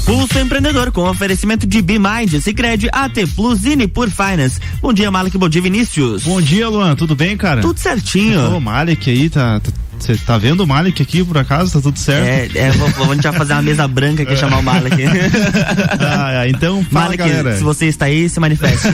Pulso Empreendedor com oferecimento de BeMind, Sicredi, AT Plus e Nipur Finance. Bom dia, Malek, bom dia, Vinícius. Bom dia, Luan, tudo bem, cara? Tudo certinho. O Malek aí, você tá vendo o Malek aqui, por acaso? Tá tudo certo? A gente vai fazer uma mesa branca aqui, chamar o Malek. Então fala, Malek, galera. Se você está aí, se manifeste.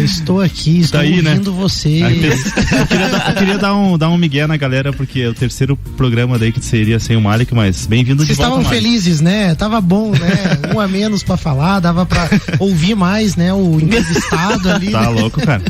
Estou aqui, estou ouvindo, né? Você. Eu queria dar um migué na galera, porque é o terceiro programa daí que seria sem o Malek, mas bem-vindo de volta, Vocês estavam felizes, né? Tava bom, né? Um a menos pra falar, dava pra ouvir mais, né? O entrevistado ali. Tá louco, cara.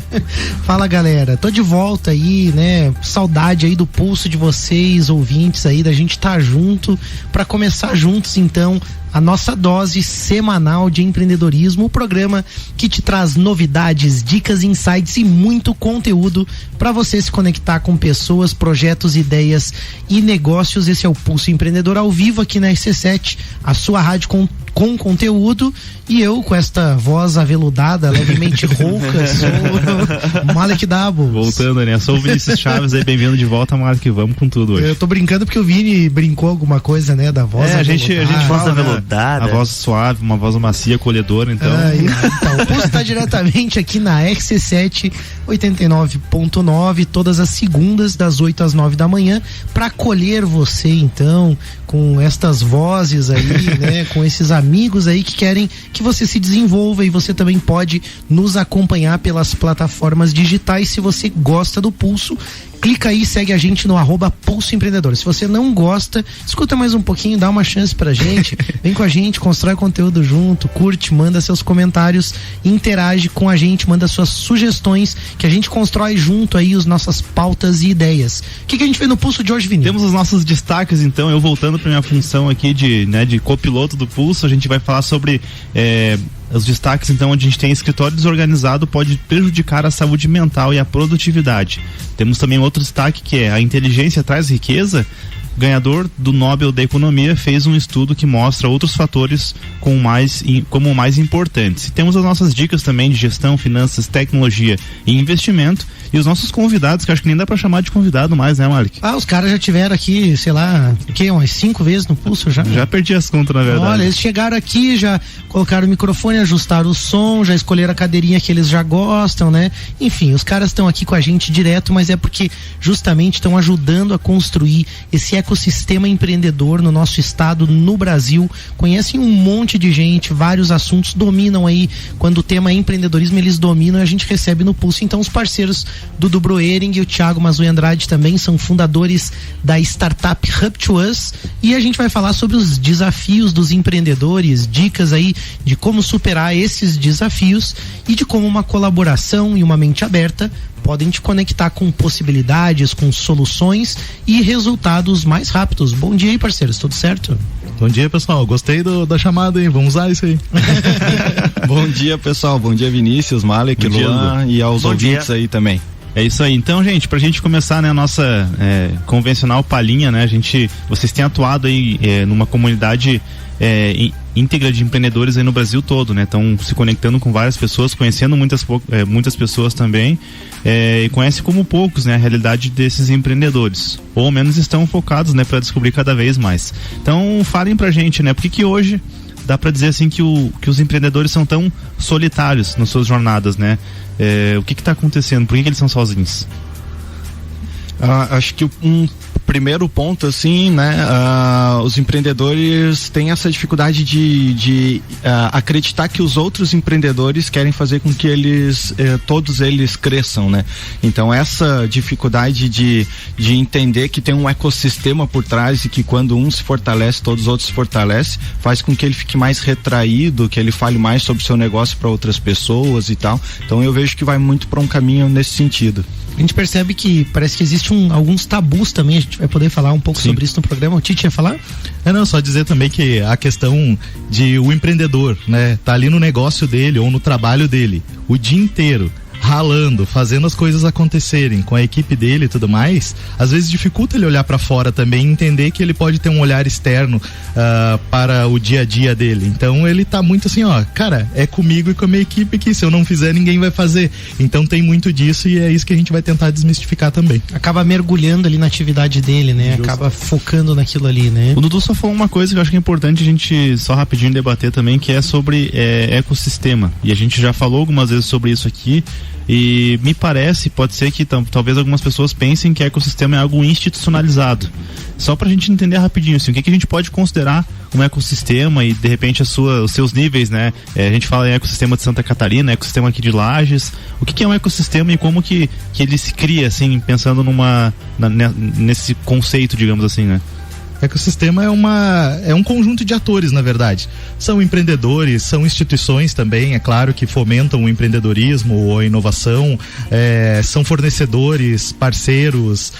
Fala, galera, tô de volta aí, né? Saudade aí do pulso de vocês, ouvintes aí, da gente tá junto pra começar juntos, então, a nossa dose semanal de empreendedorismo, o programa que te traz novidades, dicas, insights e muito conteúdo para você se conectar com pessoas, projetos, ideias e negócios. Esse é o Pulso Empreendedor ao vivo aqui na RC7, a sua rádio com conteúdo, e eu com esta voz aveludada, levemente rouca, sou Malek Dabo. Voltando, né? Sou o Vinícius Chaves aí, bem-vindo de volta, Malek, vamos com tudo hoje. Eu tô brincando porque o Vini brincou alguma coisa, né, da voz a gente fala, aveludada. A voz suave, uma voz macia, acolhedora, então. Então, o Pulso tá diretamente aqui na RC7 89.9, todas as segundas, das 8 às 9 da manhã, pra acolher você, então, com estas vozes aí, né, com esses amigos aí que querem que você se desenvolva, e você também pode nos acompanhar pelas plataformas digitais. Se você gosta do Pulso, clica aí, segue a gente no @Pulso Empreendedor. Se você não gosta, escuta mais um pouquinho, dá uma chance pra gente, vem com a gente, constrói conteúdo junto, curte, manda seus comentários, interage com a gente, manda suas sugestões, que a gente constrói junto aí as nossas pautas e ideias. O que a gente fez no Pulso de hoje, Vinícius? Temos os nossos destaques, então, eu voltando pra minha função aqui de copiloto do Pulso, a gente vai falar sobre os destaques, então, onde a gente tem escritório desorganizado pode prejudicar a saúde mental e a produtividade. Temos também outro destaque, que é a inteligência traz riqueza. O ganhador do Nobel da Economia fez um estudo que mostra outros fatores como mais importantes. E temos as nossas dicas também de gestão, finanças, tecnologia e investimento. E os nossos convidados, que acho que nem dá pra chamar de convidado mais, né, Malek? Os caras já tiveram aqui, sei lá, umas 5 vezes no Pulso já? Já perdi as contas, na verdade. Olha, eles chegaram aqui, já colocaram o microfone, ajustaram o som, já escolheram a cadeirinha que eles já gostam, né? Enfim, os caras estão aqui com a gente direto, mas é porque justamente estão ajudando a construir esse ecossistema empreendedor no nosso estado, no Brasil. Conhecem um monte de gente, vários assuntos, dominam aí. Quando o tema é empreendedorismo, eles dominam e a gente recebe no Pulso. Então, os parceiros do Dubro Ering e o Thiago Mazui Andrade também são fundadores da startup Up to Us, e a gente vai falar sobre os desafios dos empreendedores, dicas aí de como superar esses desafios e de como uma colaboração e uma mente aberta podem te conectar com possibilidades, com soluções e resultados mais rápidos. Bom dia aí, parceiros, tudo certo? Bom dia, pessoal, gostei da chamada, hein? Vamos usar isso aí. Bom dia, pessoal, bom dia, Vinícius, Malek, Luan, e aos ouvintes aí também. É isso aí. Então, gente, pra gente começar, né, a nossa convencional palhinha, né, vocês têm atuado aí numa comunidade íntegra de empreendedores aí no Brasil todo, né? Estão se conectando com várias pessoas, conhecendo muitas pessoas também, e conhecem como poucos, né, a realidade desses empreendedores, ou ao menos estão focados, né, para descobrir cada vez mais. Então, falem pra gente, né, por que hoje dá pra dizer assim que os empreendedores são tão solitários nas suas jornadas, né? O que tá acontecendo? Por que eles são sozinhos? Acho que um primeiro ponto, assim, né, os empreendedores têm essa dificuldade de acreditar que os outros empreendedores querem fazer com que todos eles cresçam, né? Então, essa dificuldade de entender que tem um ecossistema por trás e que quando um se fortalece, todos os outros se fortalecem, faz com que ele fique mais retraído, que ele fale mais sobre o seu negócio para outras pessoas e tal. Então, eu vejo que vai muito para um caminho nesse sentido. A gente percebe que parece que existem alguns tabus também, a gente vai poder falar um pouco sobre isso no programa. O Tite ia falar? Só dizer também que a questão de o empreendedor, né, tá ali no negócio dele ou no trabalho dele o dia inteiro, ralando, fazendo as coisas acontecerem com a equipe dele e tudo mais, às vezes dificulta ele olhar para fora também e entender que ele pode ter um olhar externo para o dia a dia dele. Então ele tá muito assim, ó, cara, é comigo e com a minha equipe que se eu não fizer, ninguém vai fazer. Então tem muito disso e é isso que a gente vai tentar desmistificar também. Acaba mergulhando ali na atividade dele, né? Justo. Acaba focando naquilo ali, né? O Dudu só falou uma coisa que eu acho que é importante a gente só rapidinho debater também, que é sobre ecossistema. E a gente já falou algumas vezes sobre isso aqui. E me parece, pode ser que talvez algumas pessoas pensem que ecossistema é algo institucionalizado. Só pra gente entender rapidinho, assim, o que a gente pode considerar um ecossistema e de repente os seus níveis, né? A gente fala em ecossistema de Santa Catarina, ecossistema aqui de Lages. O que é um ecossistema e como que ele se cria, assim, pensando nesse conceito, digamos assim, né? Ecossistema é um conjunto de atores, na verdade. São empreendedores, são instituições também, é claro, que fomentam o empreendedorismo ou a inovação, são fornecedores, parceiros,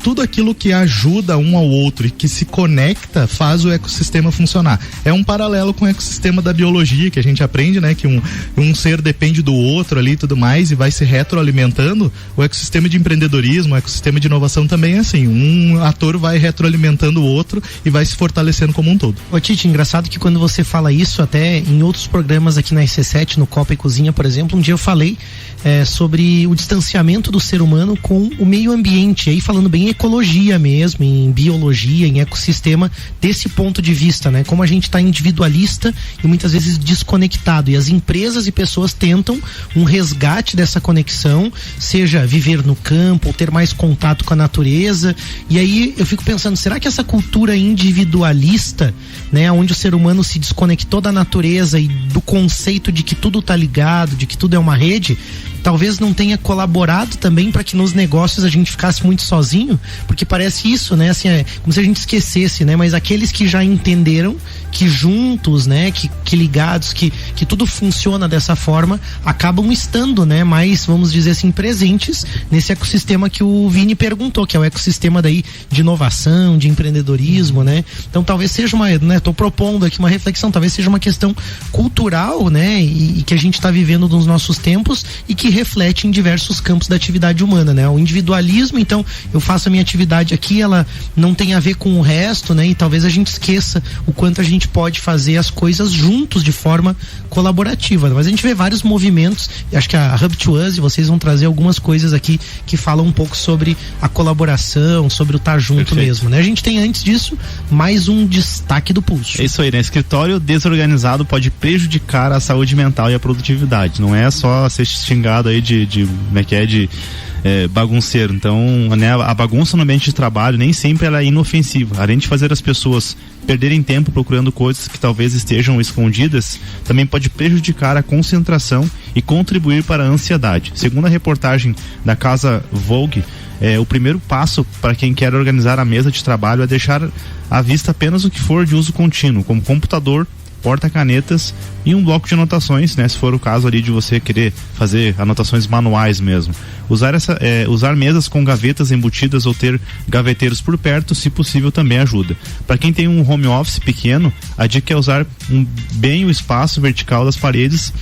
tudo aquilo que ajuda um ao outro e que se conecta faz o ecossistema funcionar. É um paralelo com o ecossistema da biologia que a gente aprende, né? Que um ser depende do outro ali e tudo mais e vai se retroalimentando. O ecossistema de empreendedorismo, o ecossistema de inovação também é assim, um ator vai retroalimentando o outro e vai se fortalecendo como um todo. Ô Tite, engraçado que quando você fala isso, até em outros programas aqui na RC7, no Copa e Cozinha, por exemplo, um dia eu falei sobre o distanciamento do ser humano com o meio ambiente, aí falando bem em ecologia mesmo, em biologia, em ecossistema, desse ponto de vista, né? Como a gente está individualista e muitas vezes desconectado, e as empresas e pessoas tentam um resgate dessa conexão, seja viver no campo, ou ter mais contato com a natureza, e aí eu fico pensando, será que essa cultura individualista, né, onde o ser humano se desconectou da natureza e do conceito de que tudo tá ligado, de que tudo é uma rede, talvez não tenha colaborado também para que nos negócios a gente ficasse muito sozinho, porque parece isso, né? Assim, como se a gente esquecesse, né? Mas aqueles que já entenderam que juntos, né? Que ligados, que tudo funciona dessa forma, acabam estando, né? Mais, vamos dizer assim, presentes nesse ecossistema que o Vini perguntou, que é o ecossistema daí de inovação, de empreendedorismo, né? Então talvez seja tô propondo aqui uma reflexão, talvez seja uma questão cultural, né? E que a gente está vivendo nos nossos tempos e que reflete em diversos campos da atividade humana, né? O individualismo, então, eu faço a minha atividade aqui, ela não tem a ver com o resto, né? E talvez a gente esqueça o quanto a gente pode fazer as coisas juntos de forma colaborativa, né? Mas a gente vê vários movimentos, acho que a Hub to Us, e vocês vão trazer algumas coisas aqui que falam um pouco sobre a colaboração, sobre o estar junto. Perfeito. Mesmo, né? A gente tem antes disso mais um destaque do pulso. É isso aí, né? Escritório desorganizado pode prejudicar a saúde mental e a produtividade, não é só ser xingado aí de bagunceiro. Então, né, a bagunça no ambiente de trabalho nem sempre ela é inofensiva. Além de fazer as pessoas perderem tempo procurando coisas que talvez estejam escondidas, também pode prejudicar a concentração e contribuir para a ansiedade. Segundo a reportagem da Casa Vogue, o primeiro passo para quem quer organizar a mesa de trabalho é deixar à vista apenas o que for de uso contínuo, como computador, porta-canetas e um bloco de anotações, né? Se for o caso ali de você querer fazer anotações manuais mesmo. Usar mesas com gavetas embutidas ou ter gaveteiros por perto, se possível, também ajuda. Para quem tem um home office pequeno, a dica é usar bem o espaço vertical das paredes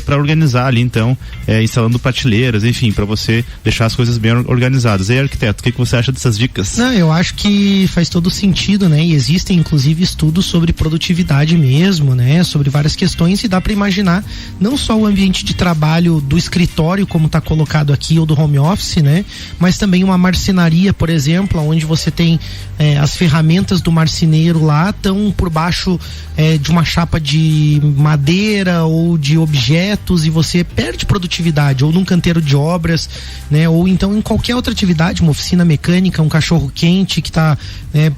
para organizar ali, então, instalando prateleiras, enfim, para você deixar as coisas bem organizadas. E aí, arquiteto, o que você acha dessas dicas? Não, eu acho que faz todo sentido, né? E existem, inclusive, estudos sobre produtividade mesmo, né? Sobre várias questões, e dá para imaginar não só o ambiente de trabalho do escritório, como está colocado aqui, ou do home office, né? Mas também uma marcenaria, por exemplo, onde você tem as ferramentas do marceneiro lá, estão por baixo de uma chapa de madeira ou de objetos, e você perde produtividade, ou num canteiro de obras, né? Ou então em qualquer outra atividade, uma oficina mecânica, um cachorro quente que está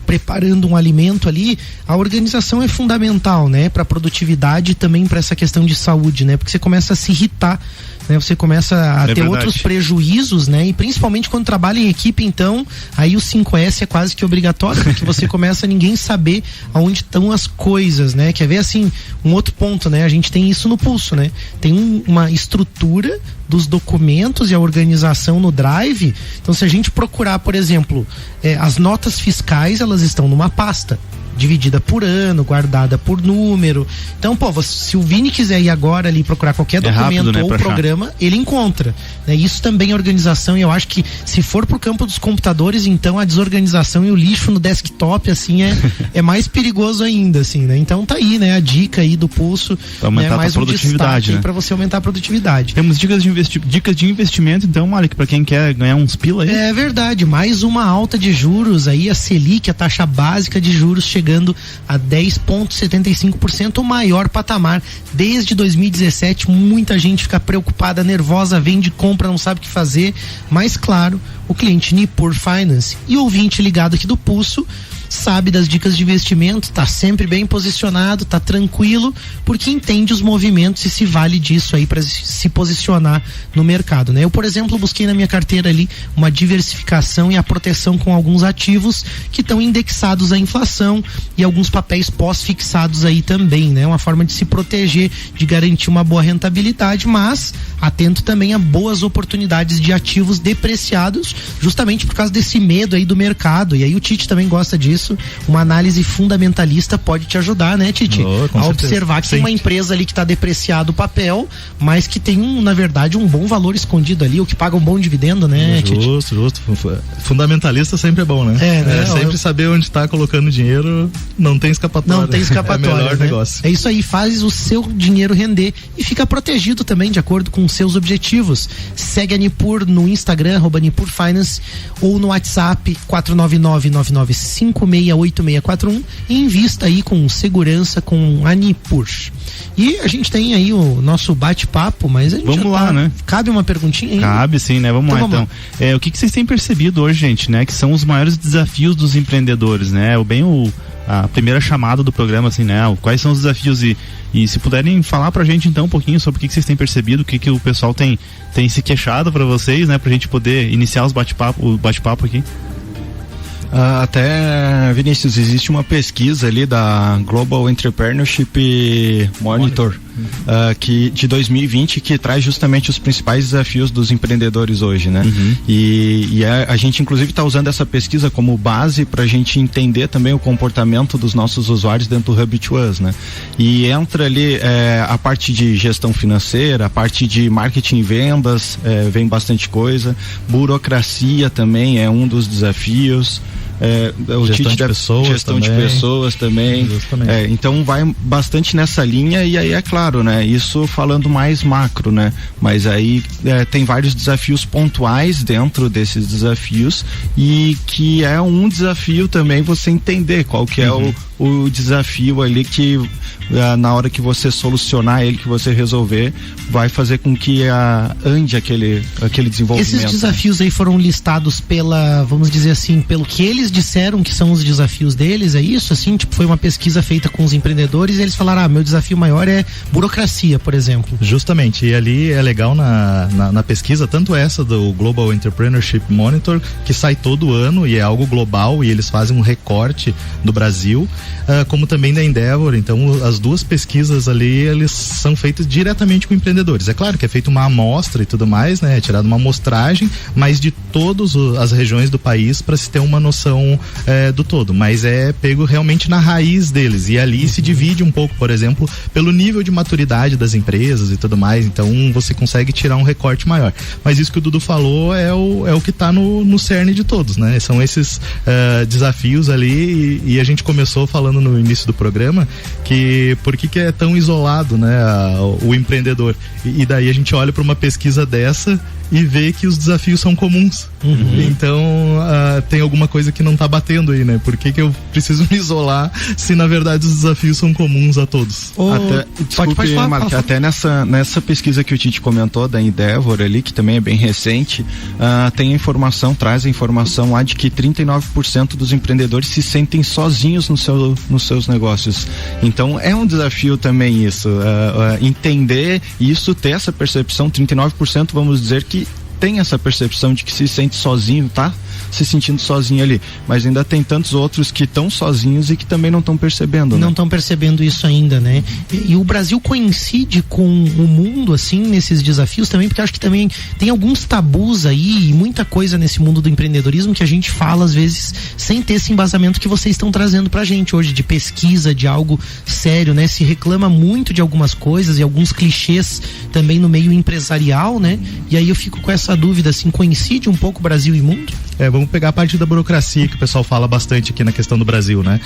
preparando um alimento ali. A organização é fundamental, né? Para produtividade e também para essa questão de saúde, né? Porque você começa a se irritar, né? Você começa a ter verdade. Outros prejuízos, né? E principalmente quando trabalha em equipe, então, aí o 5S é quase que obrigatório, porque você começa a ninguém saber aonde estão as coisas, né? Quer ver, assim, um outro ponto, né? A gente tem isso no pulso, né? Tem uma estrutura dos documentos e a organização no Drive. Então, se a gente procurar, por exemplo, as notas fiscais, elas estão numa pasta, dividida por ano, guardada por número. Então, se o Vini quiser ir agora ali procurar qualquer documento rápido, né, ou programa, ele encontra, né? Isso também é organização, e eu acho que se for pro campo dos computadores, então a desorganização e o lixo no desktop, assim, é mais perigoso ainda, assim, né? Então tá aí, né, a dica aí do Pulso, pra aumentar, né, mais a produtividade, né? Para você aumentar a produtividade. Temos dicas de investimento, então, Malik, para quem quer ganhar uns pila aí. É verdade, mais uma alta de juros aí, a Selic, a taxa básica de juros, chegando a 10,75%, o maior patamar desde 2017. Muita gente fica preocupada, nervosa, vende, compra, não sabe o que fazer, mas claro, o cliente Nipur Finance e o ouvinte ligado aqui do Pulso sabe das dicas de investimento, tá sempre bem posicionado, tá tranquilo, porque entende os movimentos e se vale disso aí para se posicionar no mercado, né? Eu, por exemplo, busquei na minha carteira ali uma diversificação e a proteção com alguns ativos que estão indexados à inflação e alguns papéis pós-fixados aí também, né? Uma forma de se proteger, de garantir uma boa rentabilidade, mas atento também a boas oportunidades de ativos depreciados, justamente por causa desse medo aí do mercado, e aí o Tite também gosta disso. Uma análise fundamentalista pode te ajudar, né, Tite? A observar que tem uma empresa ali que está depreciado o papel, mas que tem na verdade um bom valor escondido ali, ou que paga um bom dividendo, né, Tite? Justo. Fundamentalista sempre é bom, né? né? Sempre saber onde está colocando dinheiro, não tem escapatória. Não tem escapatória. É o melhor né? negócio. É isso aí, faz o seu dinheiro render e fica protegido também de acordo com os seus objetivos. Segue a Nipur no Instagram, @Nipur Finance, ou no WhatsApp 499-9956-8641 e invista aí com segurança com a Nipur. E a gente tem aí o nosso bate-papo, mas a gente vamos lá, né? Cabe uma perguntinha aí? Cabe sim, né? Vamos lá então. O que vocês têm percebido hoje, gente, né? Que são os maiores desafios dos empreendedores, né? A primeira chamada do programa, assim, né? Quais são os desafios e se puderem falar pra gente então um pouquinho sobre o que vocês têm percebido, o que o pessoal tem se queixado pra vocês, né? Pra gente poder iniciar o bate-papo aqui. Até, Vinícius, existe uma pesquisa ali da Global Entrepreneurship Monitor, que de 2020, que traz justamente os principais desafios dos empreendedores hoje, né? E a gente inclusive está usando essa pesquisa como base para a gente entender também o comportamento dos nossos usuários dentro do Hub to Us, né? E entra ali a parte de gestão financeira, a parte de marketing e vendas, vem bastante coisa, burocracia também é um dos desafios. Gestão de pessoas também. Então vai bastante nessa linha, e aí é claro, né? Isso falando mais macro, né? Mas aí tem vários desafios pontuais dentro desses desafios, e que é um desafio também você entender qual que é o desafio ali que na hora que você solucionar ele, que você resolver, vai fazer com que ande aquele desenvolvimento. Esses desafios aí foram listados vamos dizer assim, pelo que eles disseram que são os desafios deles, é isso? Assim, tipo, foi uma pesquisa feita com os empreendedores e eles falaram, meu desafio maior é burocracia, por exemplo. Justamente, e ali é legal na pesquisa, tanto essa do Global Entrepreneurship Monitor, que sai todo ano e é algo global, e eles fazem um recorte do Brasil, como também da Endeavor. Então as duas pesquisas ali, eles são feitas diretamente com empreendedores. É claro que é feita uma amostra e tudo mais, né? É tirada uma amostragem, mas de todas as regiões do país, para se ter uma noção do todo, mas é pego realmente na raiz deles, e ali se divide um pouco, por exemplo, pelo nível de maturidade das empresas e tudo mais. Então você consegue tirar um recorte maior, mas isso que o Dudu falou é o que está no cerne de todos, né? São esses desafios ali, e a gente começou falando no início do programa que por que é tão isolado, né, o empreendedor, e daí a gente olha para uma pesquisa dessa e vê que os desafios são comuns. Então tem alguma coisa que não tá batendo aí, né? Por que eu preciso me isolar se na verdade os desafios são comuns a todos? Pode falar, Mark, até nessa pesquisa que o Tite comentou da Endeavor ali, que também é bem recente, traz a informação lá de que 39% dos empreendedores se sentem sozinhos nos seus negócios. Então é um desafio também isso, entender isso, ter essa percepção. 39%, vamos dizer que tem essa percepção de que se sente sozinho, tá se sentindo sozinho ali, mas ainda tem tantos outros que estão sozinhos e que também não estão percebendo, não estão percebendo isso ainda, né? E o Brasil coincide com o mundo, assim, nesses desafios também, porque acho que também tem alguns tabus aí e muita coisa nesse mundo do empreendedorismo que a gente fala às vezes sem ter esse embasamento que vocês estão trazendo pra gente hoje, de pesquisa, de algo sério, né? Se reclama muito de algumas coisas e alguns clichês também no meio empresarial, né? E aí eu fico com essa dúvida, assim, coincide um pouco Brasil e mundo? Vamos pegar a parte da burocracia que o pessoal fala bastante aqui na questão do Brasil, né?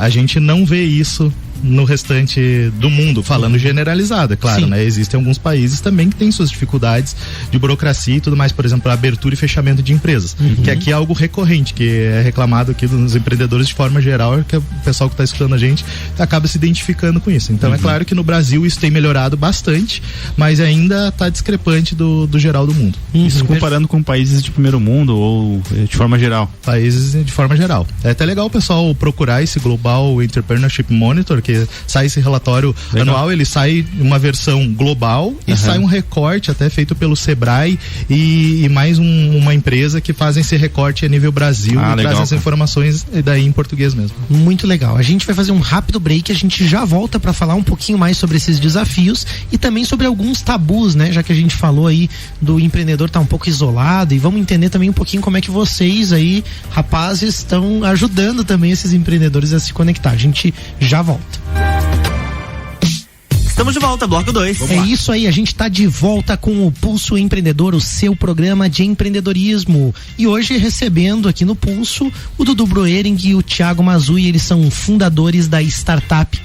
A gente não vê isso no restante do mundo, falando generalizado, é claro, né? Existem alguns países também que têm suas dificuldades de burocracia e tudo mais, por exemplo, a abertura e fechamento de empresas, que aqui é algo recorrente, que é reclamado aqui dos empreendedores de forma geral, que o pessoal que está escutando a gente acaba se identificando com isso. Então é claro que no Brasil isso tem melhorado bastante, mas ainda está discrepante do geral do mundo. Isso comparando com países de primeiro mundo ou de forma geral? Países de forma geral. É até legal o pessoal procurar esse Global Entrepreneurship Monitor, que sai esse relatório anual, ele sai uma versão global e sai um recorte até feito pelo Sebrae e mais uma empresa que fazem esse recorte a nível Brasil e traz as informações daí em português mesmo. Muito legal. A gente vai fazer um rápido break, a gente já volta para falar um pouquinho mais sobre esses desafios e também sobre alguns tabus, né? Já que a gente falou aí do empreendedor tá um pouco isolado, e vamos entender também um pouquinho como é que vocês aí, rapazes, estão ajudando também esses empreendedores a se conectar. A gente já volta. Estamos de volta, bloco 2. É isso aí, a gente tá de volta com o Pulso Empreendedor, o seu programa de empreendedorismo. E hoje recebendo aqui no Pulso o Dudu Broering e o Thiago Mazui, eles são fundadores da startup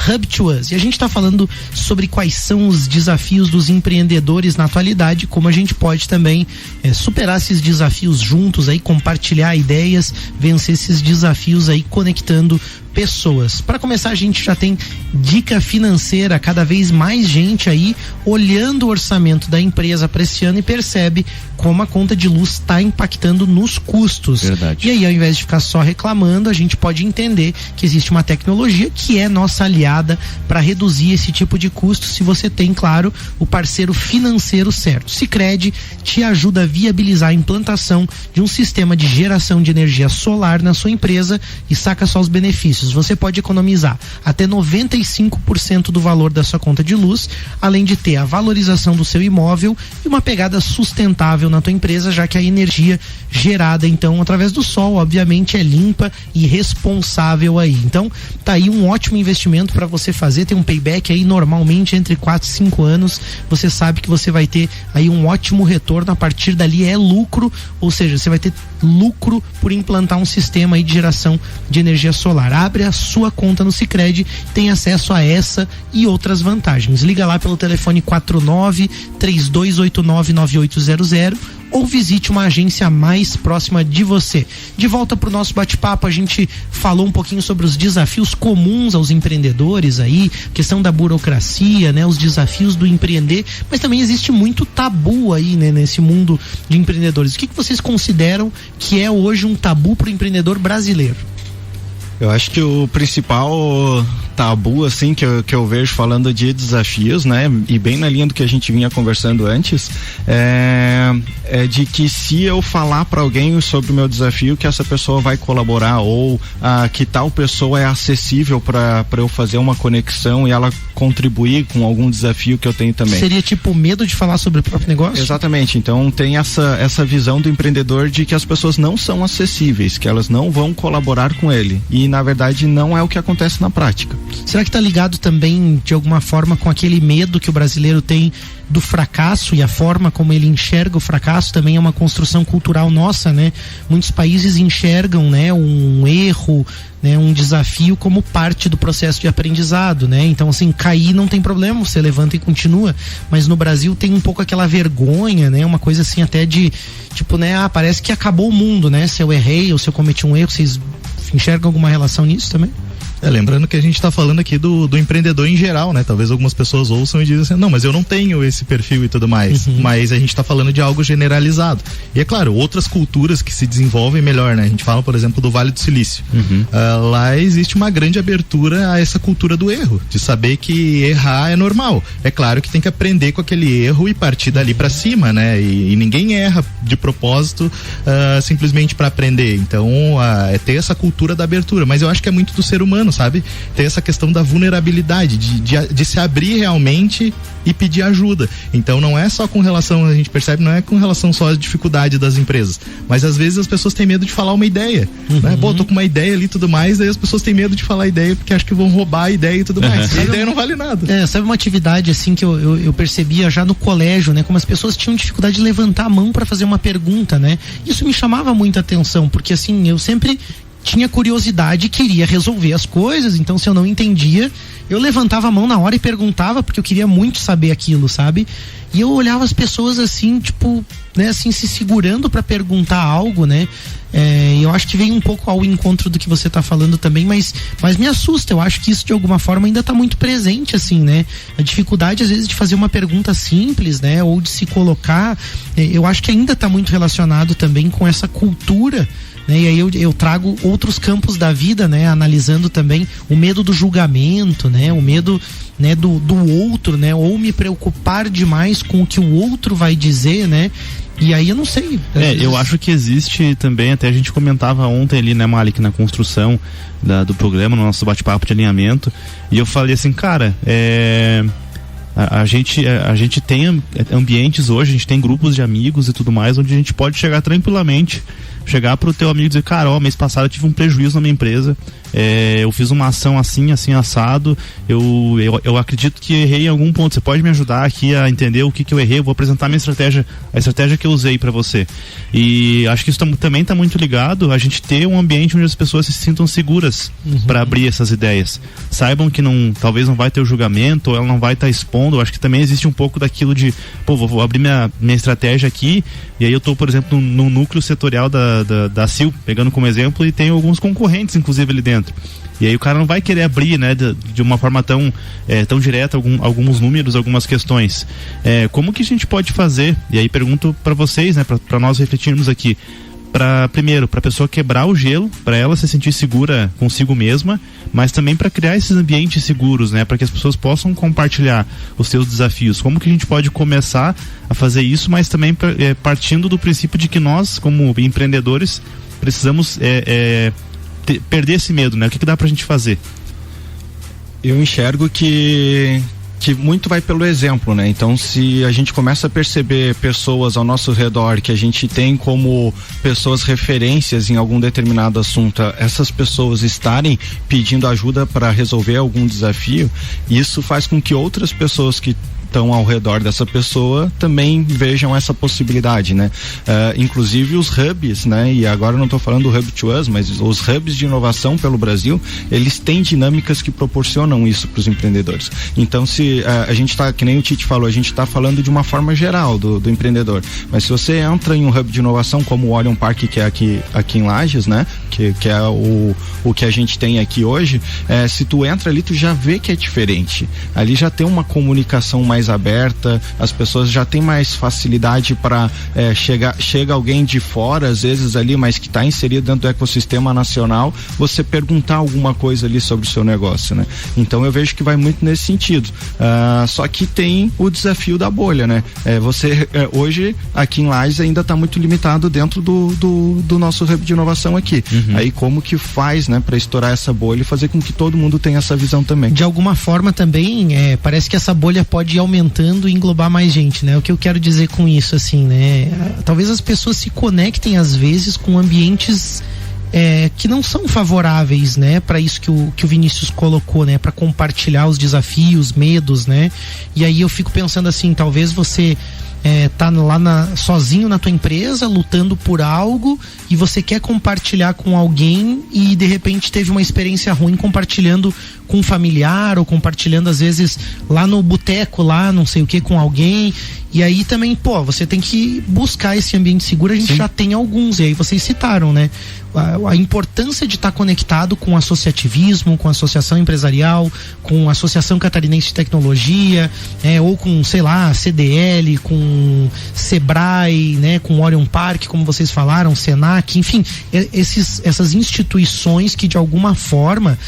Hub2Us. E a gente está falando sobre quais são os desafios dos empreendedores na atualidade, como a gente pode também superar esses desafios juntos aí, compartilhar ideias, vencer esses desafios aí, conectando pessoas. Para começar, a gente já tem dica financeira, cada vez mais gente aí olhando o orçamento da empresa para esse ano e percebe como a conta de luz está impactando nos custos. Verdade. E aí, ao invés de ficar só reclamando, a gente pode entender que existe uma tecnologia que é nossa aliada para reduzir esse tipo de custo, se você tem, claro, o parceiro financeiro certo. Sicredi te ajuda a viabilizar a implantação de um sistema de geração de energia solar na sua empresa e saca só os benefícios. Você pode economizar até 95% do valor da sua conta de luz, além de ter a valorização do seu imóvel e uma pegada sustentável na tua empresa, já que a energia gerada, então, através do sol, obviamente, é limpa e responsável aí. Então, tá aí um ótimo investimento para você fazer, tem um payback aí normalmente entre 4 e 5 anos, você sabe que você vai ter aí um ótimo retorno, a partir dali é lucro, ou seja, você vai ter lucro por implantar um sistema aí de geração de energia solar. Abre a sua conta no Sicredi, tem acesso a essa e outras vantagens. Liga lá pelo telefone 49-3289-9800 ou visite uma agência mais próxima de você. De volta pro nosso bate-papo, a gente falou um pouquinho sobre os desafios comuns aos empreendedores aí, questão da burocracia, né, os desafios do empreender, mas também existe muito tabu aí, né, nesse mundo de empreendedores. O que vocês consideram que é hoje um tabu pro empreendedor brasileiro? Eu acho que o principal tabu, assim, que eu vejo falando de desafios, né, e bem na linha do que a gente vinha conversando antes, é de que se eu falar para alguém sobre o meu desafio, que essa pessoa vai colaborar, ou que tal pessoa é acessível para eu fazer uma conexão e ela contribuir com algum desafio que eu tenho também. Seria tipo medo de falar sobre o próprio negócio? Exatamente, então tem essa visão do empreendedor de que as pessoas não são acessíveis, que elas não vão colaborar com ele, e na verdade não é o que acontece na prática. Será que está ligado também de alguma forma com aquele medo que o brasileiro tem do fracasso, e a forma como ele enxerga o fracasso também é uma construção cultural nossa, né? Muitos países enxergam, né, um erro, né, um desafio como parte do processo de aprendizado, né? Então, assim, cair não tem problema, você levanta e continua, mas no Brasil tem um pouco aquela vergonha, né? Uma coisa assim até de, tipo, né, parece que acabou o mundo, né? Se eu errei ou se eu cometi um erro, vocês enxergam alguma relação nisso também? Lembrando que a gente está falando aqui do empreendedor em geral, né? Talvez algumas pessoas ouçam e dizem assim, não, mas eu não tenho esse perfil e tudo mais. Mas a gente está falando de algo generalizado. E é claro, outras culturas que se desenvolvem melhor, né? A gente fala, por exemplo, do Vale do Silício. Lá existe uma grande abertura a essa cultura do erro, de saber que errar é normal. É claro que tem que aprender com aquele erro e partir dali para cima, né? E ninguém erra de propósito simplesmente para aprender. Então, é ter essa cultura da abertura. Mas eu acho que é muito do ser humano, sabe? Ter essa questão da vulnerabilidade, de se abrir realmente e pedir ajuda. Então não é só com relação, a gente percebe, não é com relação só à dificuldade das empresas, mas às vezes as pessoas têm medo de falar uma ideia, né? Pô, tô com uma ideia ali e tudo mais, daí as pessoas têm medo de falar a ideia porque acham que vão roubar a ideia e tudo mais. A ideia não vale nada. Sabe uma atividade assim que eu percebia já no colégio, né? Como as pessoas tinham dificuldade de levantar a mão para fazer uma pergunta, né? Isso me chamava muita atenção, porque assim, eu sempre tinha curiosidade e queria resolver as coisas, então se eu não entendia, eu levantava a mão na hora e perguntava, porque eu queria muito saber aquilo, sabe? E eu olhava as pessoas assim, tipo, né, assim, se segurando para perguntar algo, né? Eu acho que vem um pouco ao encontro do que você tá falando também, mas me assusta. Eu acho que isso de alguma forma ainda tá muito presente, assim, né? A dificuldade às vezes de fazer uma pergunta simples, né? Ou de se colocar, eu acho que ainda tá muito relacionado também com essa cultura, né? E aí eu trago outros campos da vida, né? Analisando também o medo do julgamento, né? O medo, né, do outro, né? Ou me preocupar demais com o que o outro vai dizer, né? E aí eu não sei. Eu acho que existe também, até a gente comentava ontem ali, né, Malik, na construção do programa, no nosso bate-papo de alinhamento, e eu falei assim, cara, a gente tem ambientes hoje, a gente tem grupos de amigos e tudo mais, onde a gente pode chegar tranquilamente, chegar pro teu amigo e dizer, cara, mês passado eu tive um prejuízo na minha empresa, eu fiz uma ação assim, assado, eu acredito que errei em algum ponto, você pode me ajudar aqui a entender o que eu errei, eu vou apresentar minha estratégia, a estratégia que eu usei para você. E acho que isso também tá muito ligado a gente ter um ambiente onde as pessoas se sintam seguras para abrir essas ideias, saibam que talvez não vai ter o julgamento, ou ela não vai estar expondo. Eu acho que também existe um pouco daquilo de, vou abrir minha estratégia aqui, e aí eu tô, por exemplo, no núcleo setorial da CIL, pegando como exemplo, e tem alguns concorrentes, inclusive, ali dentro. E aí o cara não vai querer abrir, né, de uma forma tão direta alguns números, algumas questões. Como que a gente pode fazer? E aí pergunto para vocês, né, para nós refletirmos aqui. Primeiro, para a pessoa quebrar o gelo, para ela se sentir segura consigo mesma, mas também para criar esses ambientes seguros, né, para que as pessoas possam compartilhar os seus desafios. Como que a gente pode começar a fazer isso, mas também partindo do princípio de que nós, como empreendedores, precisamos perder esse medo, né? O que dá pra gente fazer? Eu enxergo que muito vai pelo exemplo, né? Então, se a gente começa a perceber pessoas ao nosso redor que a gente tem como pessoas referências em algum determinado assunto, essas pessoas estarem pedindo ajuda para resolver algum desafio, isso faz com que outras pessoas que estão ao redor dessa pessoa também vejam essa possibilidade, né? Inclusive os hubs, né? E agora eu não estou falando do Hub to Us, mas os hubs de inovação pelo Brasil, eles têm dinâmicas que proporcionam isso para os empreendedores. Então, se a gente está, que nem o Tite falou, a gente está falando de uma forma geral do empreendedor, mas se você entra em um hub de inovação como o Orion Park, que é aqui em Lages, né? Que é o que a gente tem aqui hoje, se tu entra ali, tu já vê que é diferente. Ali já tem uma comunicação mais aberta, as pessoas já têm mais facilidade para chega alguém de fora, às vezes ali, mas que está inserido dentro do ecossistema nacional, você perguntar alguma coisa ali sobre o seu negócio, né? Então eu vejo que vai muito nesse sentido. Só que tem o desafio da bolha, né? Você hoje aqui em Lages ainda está muito limitado dentro do nosso hub de inovação aqui. Aí como que faz, né, para estourar essa bolha e fazer com que todo mundo tenha essa visão também? De alguma forma também, parece que essa bolha pode ir aumentando e englobar mais gente, né? O que eu quero dizer com isso, assim, né? Talvez as pessoas se conectem às vezes com ambientes que não são favoráveis, né? Para isso que o Vinícius colocou, né? Para compartilhar os desafios, medos, né? E aí eu fico pensando assim, talvez você tá lá sozinho na tua empresa, lutando por algo, e você quer compartilhar com alguém e de repente teve uma experiência ruim compartilhando com um familiar, ou compartilhando às vezes lá no boteco, lá não sei o que, com alguém. E aí também, você tem que buscar esse ambiente seguro. A gente já tem alguns, e aí vocês citaram, né? a importância de estar conectado com o associativismo, com a associação empresarial, com a Associação Catarinense de Tecnologia, ou com, sei lá, CDL, com Sebrae, né, com Orion Park, como vocês falaram, Senac, enfim, essas instituições que de alguma forma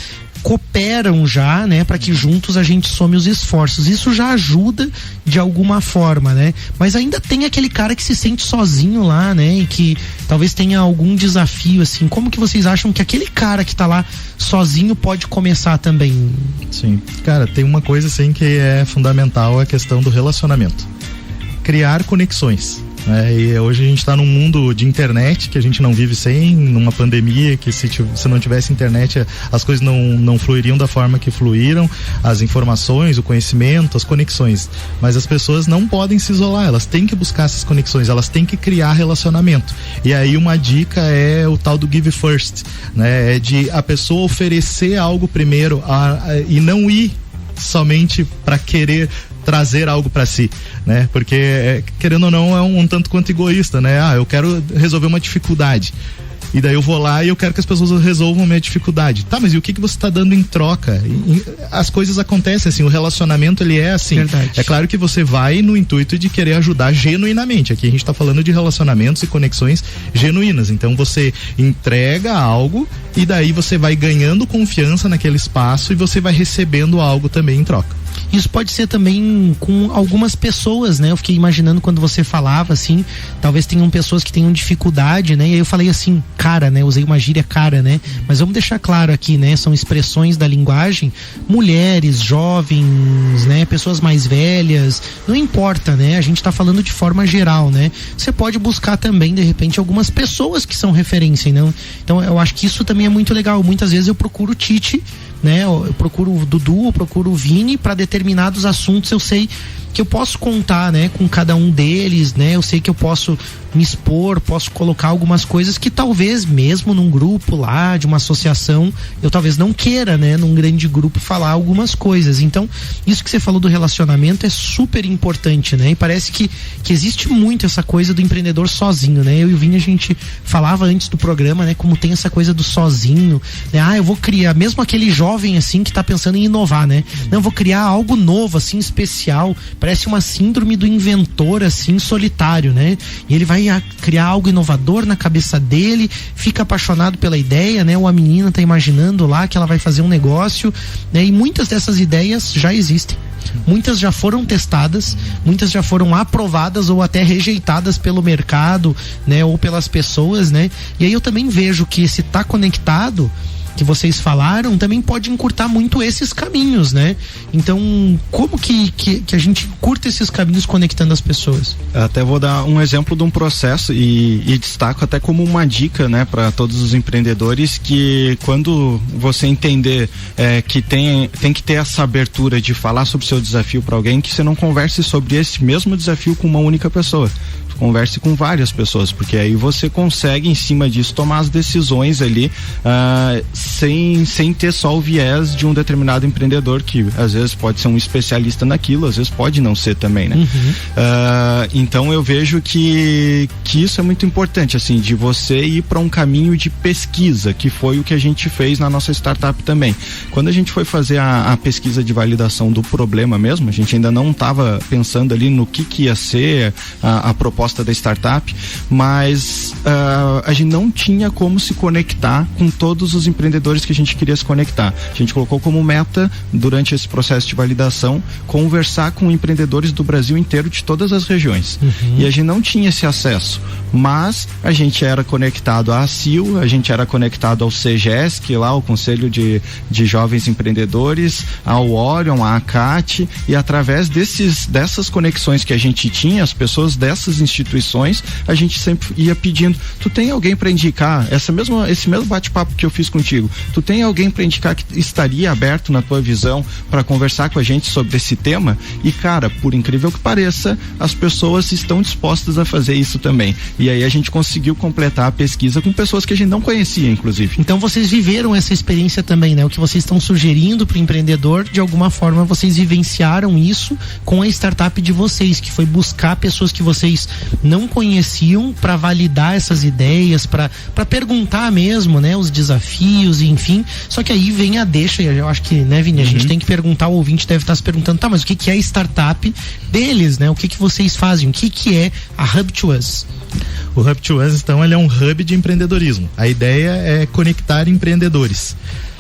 cooperam já, né, para que juntos a gente some os esforços. Isso já ajuda de alguma forma, né? Mas ainda tem aquele cara que se sente sozinho lá, né, e que talvez tenha algum desafio, assim. Como que vocês acham que aquele cara que tá lá sozinho pode começar também? Sim, cara, tem uma coisa assim que é fundamental, a questão do relacionamento. Criar conexões. E hoje a gente está num mundo de internet que a gente não vive sem, numa pandemia que se não tivesse internet as coisas não fluiriam da forma que fluíram, as informações, o conhecimento, as conexões, mas as pessoas não podem se isolar, elas têm que buscar essas conexões, elas têm que criar relacionamento. E aí uma dica é o tal do give first, né? É de a pessoa oferecer algo primeiro e não ir somente para querer trazer algo para si, né? Porque querendo ou não é um tanto quanto egoísta, né? Eu quero resolver uma dificuldade e daí eu vou lá e eu quero que as pessoas resolvam a minha dificuldade. Tá, mas e o que você está dando em troca? As coisas acontecem assim, o relacionamento ele é assim. Verdade. É claro que você vai no intuito de querer ajudar genuinamente. Aqui a gente está falando de relacionamentos e conexões genuínas. Então você entrega algo e daí você vai ganhando confiança naquele espaço e você vai recebendo algo também em troca. Isso pode ser também com algumas pessoas, né? Eu fiquei imaginando quando você falava assim, talvez tenham pessoas que tenham dificuldade, né? E aí eu falei assim, cara, né? Usei uma gíria cara, né? Mas vamos deixar claro aqui, né? São expressões da linguagem, mulheres, jovens, né? Pessoas mais velhas, não importa, né? A gente tá falando de forma geral, né? Você pode buscar também, de repente, algumas pessoas que são referência, não? Então eu acho que isso também é muito legal. Muitas vezes eu procuro o Tite, né? Eu procuro o Dudu, eu procuro o Vini para determinados assuntos. Eu sei que eu posso contar, né, com cada um deles, né? Eu sei que eu posso me expor, posso colocar algumas coisas que talvez mesmo num grupo lá, de uma associação, eu talvez não queira, né, num grande grupo falar algumas coisas. Então, isso que você falou do relacionamento é super importante, né? E parece que existe muito essa coisa do empreendedor sozinho, né? Eu e o Vini, a gente falava antes do programa, né, como tem essa coisa do sozinho, né? Eu vou criar, mesmo aquele jovem assim que tá pensando em inovar, né? Não, eu vou criar algo novo, assim, especial. Parece uma síndrome do inventor, assim, solitário, né? E ele vai criar algo inovador na cabeça dele, fica apaixonado pela ideia, né? Ou a menina tá imaginando lá que ela vai fazer um negócio, né? E muitas dessas ideias já existem. Muitas já foram testadas, muitas já foram aprovadas ou até rejeitadas pelo mercado, né? Ou pelas pessoas, né? E aí eu também vejo que esse tá conectado, que vocês falaram, também pode encurtar muito esses caminhos, né? Então, como que a gente curta esses caminhos conectando as pessoas? Até vou dar um exemplo de um processo e destaco até como uma dica, né, para todos os empreendedores, que quando você entender que tem que ter essa abertura de falar sobre o seu desafio para alguém, que você não converse sobre esse mesmo desafio com uma única pessoa. Converse com várias pessoas, porque aí você consegue em cima disso tomar as decisões ali sem ter só o viés de um determinado empreendedor, que às vezes pode ser um especialista naquilo, às vezes pode não ser também, né? Então eu vejo que isso é muito importante, assim, de você ir para um caminho de pesquisa, que foi o que a gente fez na nossa startup também. Quando a gente foi fazer a pesquisa de validação do problema mesmo, a gente ainda não estava pensando ali no que ia ser a proposta da startup, mas a gente não tinha como se conectar com todos os empreendedores que a gente queria se conectar. A gente colocou como meta, durante esse processo de validação, conversar com empreendedores do Brasil inteiro, de todas as regiões. E a gente não tinha esse acesso, mas a gente era conectado à ACIL, a gente era conectado ao CGESC, lá o Conselho de Jovens Empreendedores, ao Orion, à ACAT, e através dessas conexões que a gente tinha, as pessoas dessas instituições, a gente sempre ia pedindo, tu tem alguém para indicar? Esse mesmo bate-papo que eu fiz contigo, Rodrigo, tu tem alguém para indicar que estaria aberto na tua visão para conversar com a gente sobre esse tema? E cara, por incrível que pareça, as pessoas estão dispostas a fazer isso também. E aí a gente conseguiu completar a pesquisa com pessoas que a gente não conhecia, inclusive. Então vocês viveram essa experiência também, né? O que vocês estão sugerindo para o empreendedor, de alguma forma vocês vivenciaram isso com a startup de vocês, que foi buscar pessoas que vocês não conheciam para validar essas ideias, para perguntar mesmo, né? Os desafios, enfim. Só que aí vem a deixa, e eu acho que, né, Vini, a gente tem que perguntar, o ouvinte deve estar se perguntando, tá, mas o que é a startup deles, né? O que vocês fazem? O que é a Hub2Us? O Hub2Us, então, ele é um hub de empreendedorismo. A ideia é conectar empreendedores.